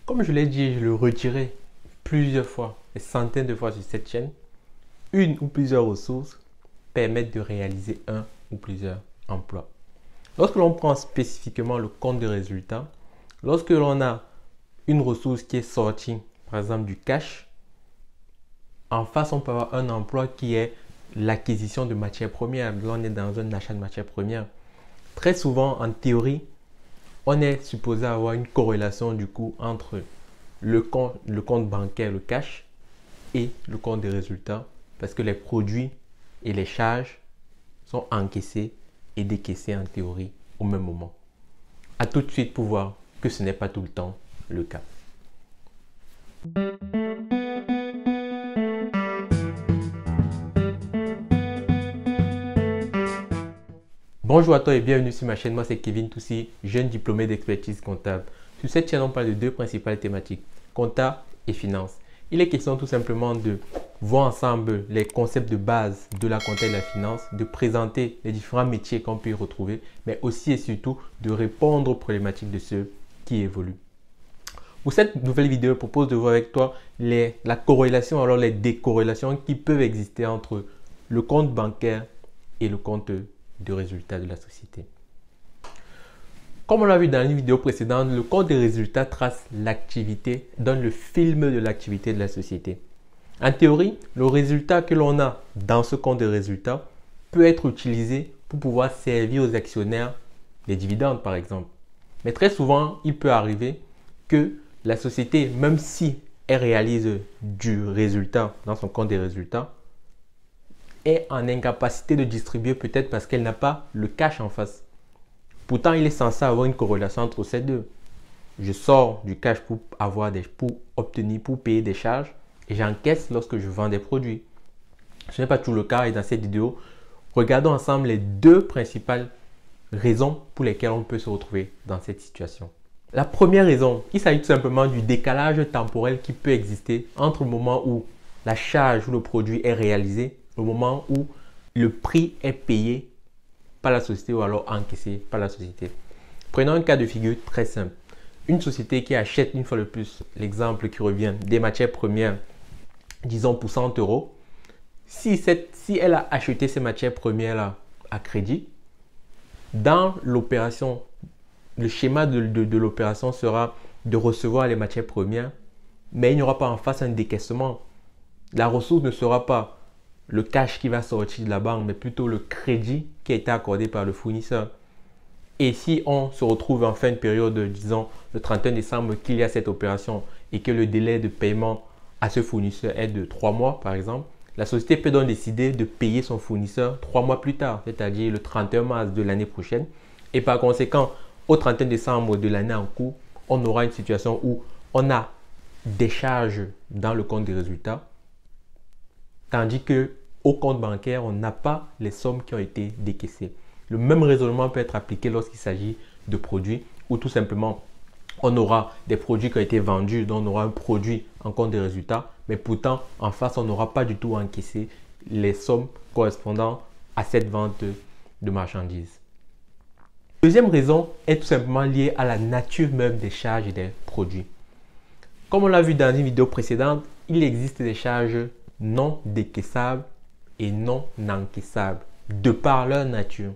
Comme je l'ai dit, je le redirai plusieurs fois, des centaines de fois sur cette chaîne. Une ou plusieurs ressources permettent de réaliser un ou plusieurs emplois. Lorsque l'on prend spécifiquement le compte de résultat, lorsque l'on a une ressource qui est sortie, par exemple du cash, en face, on peut avoir un emploi qui est l'acquisition de matières premières. Là, on est dans un achat de matières premières. Très souvent, en théorie, on est supposé avoir une corrélation du coup entre le compte bancaire, le cash, et le compte des résultats, parce que les produits et les charges sont encaissés et décaissés en théorie au même moment. À tout de suite pour voir que ce n'est pas tout le temps le cas. Bonjour à toi et bienvenue sur ma chaîne. Moi c'est Kevin Toussi, jeune diplômé d'expertise comptable. Sur cette chaîne on parle de deux principales thématiques, compta et finance. Il est question tout simplement de voir ensemble les concepts de base de la compta et de la finance, de présenter les différents métiers qu'on peut y retrouver, mais aussi et surtout de répondre aux problématiques de ceux qui évoluent. Pour cette nouvelle vidéo, je propose de voir avec toi la corrélation, alors les décorrélations qui peuvent exister entre le compte bancaire et le compte de résultats de la société. Comme on l'a vu dans une vidéo précédente, le compte des résultats trace l'activité, donne le film de l'activité de la société. En théorie, le résultat que l'on a dans ce compte de résultats peut être utilisé pour pouvoir servir aux actionnaires les dividendes par exemple. Mais très souvent, il peut arriver que la société, même si elle réalise du résultat dans son compte des résultats, est en incapacité de distribuer peut-être parce qu'elle n'a pas le cash en face. Pourtant, il est censé avoir une corrélation entre ces deux. Je sors du cash pour payer des charges et j'encaisse lorsque je vends des produits. Ce n'est pas tout le cas et dans cette vidéo, regardons ensemble les deux principales raisons pour lesquelles on peut se retrouver dans cette situation. La première raison, il s'agit tout simplement du décalage temporel qui peut exister entre le moment où la charge ou le produit est réalisé au moment où le prix est payé par la société ou alors encaissé par la société. Prenons un cas de figure très simple. Une société qui achète une fois de plus, l'exemple qui revient, des matières premières, disons pour 100 euros. Si elle a acheté ces matières premières-là à crédit, dans l'opération, le schéma de l'opération sera de recevoir les matières premières, mais il n'y aura pas en face un décaissement. La ressource ne sera pas le cash qui va sortir de la banque, mais plutôt le crédit qui a été accordé par le fournisseur. Et si on se retrouve en fin de période, disons le 31 décembre, qu'il y a cette opération et que le délai de paiement à ce fournisseur est de 3 mois par exemple, la société peut donc décider de payer son fournisseur 3 mois plus tard, c'est-à-dire le 31 mars de l'année prochaine. Et par conséquent, au 31 décembre de l'année en cours, on aura une situation où on a des charges dans le compte des résultats, tandis qu'au compte bancaire, on n'a pas les sommes qui ont été décaissées. Le même raisonnement peut être appliqué lorsqu'il s'agit de produits où tout simplement on aura des produits qui ont été vendus, donc on aura un produit en compte des résultats, mais pourtant en face on n'aura pas du tout encaissé les sommes correspondant à cette vente de marchandises. Deuxième raison est tout simplement liée à la nature même des charges et des produits. Comme on l'a vu dans une vidéo précédente, il existe des charges non décaissables et non encaissables de par leur nature.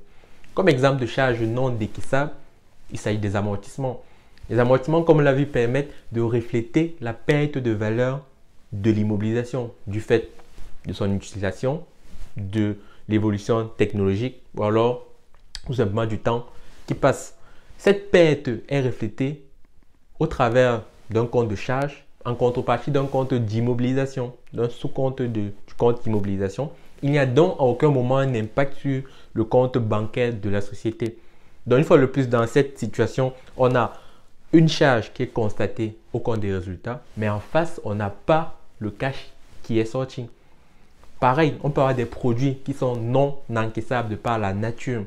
Comme exemple de charges non décaissables, il s'agit des amortissements. Les amortissements, comme on l'a vu, permettent de refléter la perte de valeur de l'immobilisation du fait de son utilisation, de l'évolution technologique ou alors tout simplement du temps qui passe. Cette perte est reflétée au travers d'un compte de charge en contrepartie d'un compte d'immobilisation, d'un sous-compte du compte d'immobilisation. Il n'y a donc à aucun moment un impact sur le compte bancaire de la société. Donc une fois de plus, dans cette situation, on a une charge qui est constatée au compte des résultats, mais en face, on n'a pas le cash qui est sorti. Pareil, on peut avoir des produits qui sont non encaissables de par la nature.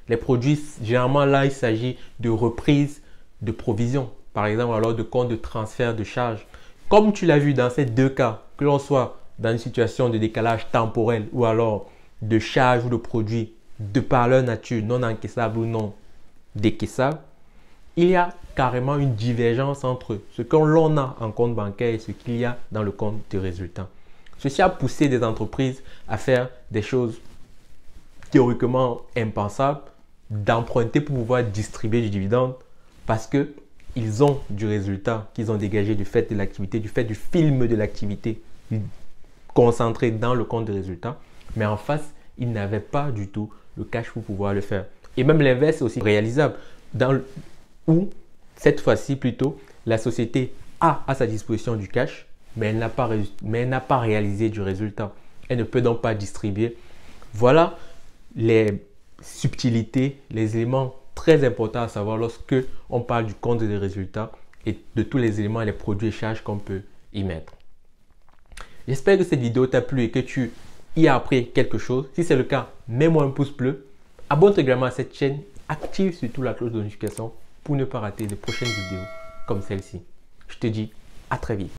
Les produits, généralement là, il s'agit de reprise de provisions. Par exemple, alors de compte de transfert de charges. Comme tu l'as vu dans ces deux cas, que l'on soit dans une situation de décalage temporel ou alors de charges ou de produits de par leur nature non encaissables ou non décaissables, il y a carrément une divergence entre ce que l'on a en compte bancaire et ce qu'il y a dans le compte de résultat. Ceci a poussé des entreprises à faire des choses théoriquement impensables, d'emprunter pour pouvoir distribuer du dividende parce qu'ils ont du résultat qu'ils ont dégagé du fait de l'activité, du fait du film de l'activité concentré dans le compte de résultat. Mais en face, ils n'avaient pas du tout le cash pour pouvoir le faire. Et même l'inverse est aussi réalisable, où cette fois-ci plutôt, la société a à sa disposition du cash, mais elle n'a pas réalisé du résultat. Elle ne peut donc pas distribuer. Voilà les subtilités, les éléments très importants à savoir lorsque on parle du compte de résultats et de tous les éléments et les produits et charges qu'on peut y mettre. J'espère que cette vidéo t'a plu et que tu y as appris quelque chose. Si c'est le cas, mets-moi un pouce bleu. Abonne-toi également à cette chaîne. Active surtout la cloche de notification pour ne pas rater de prochaines vidéos comme celle-ci. Je te dis à très vite.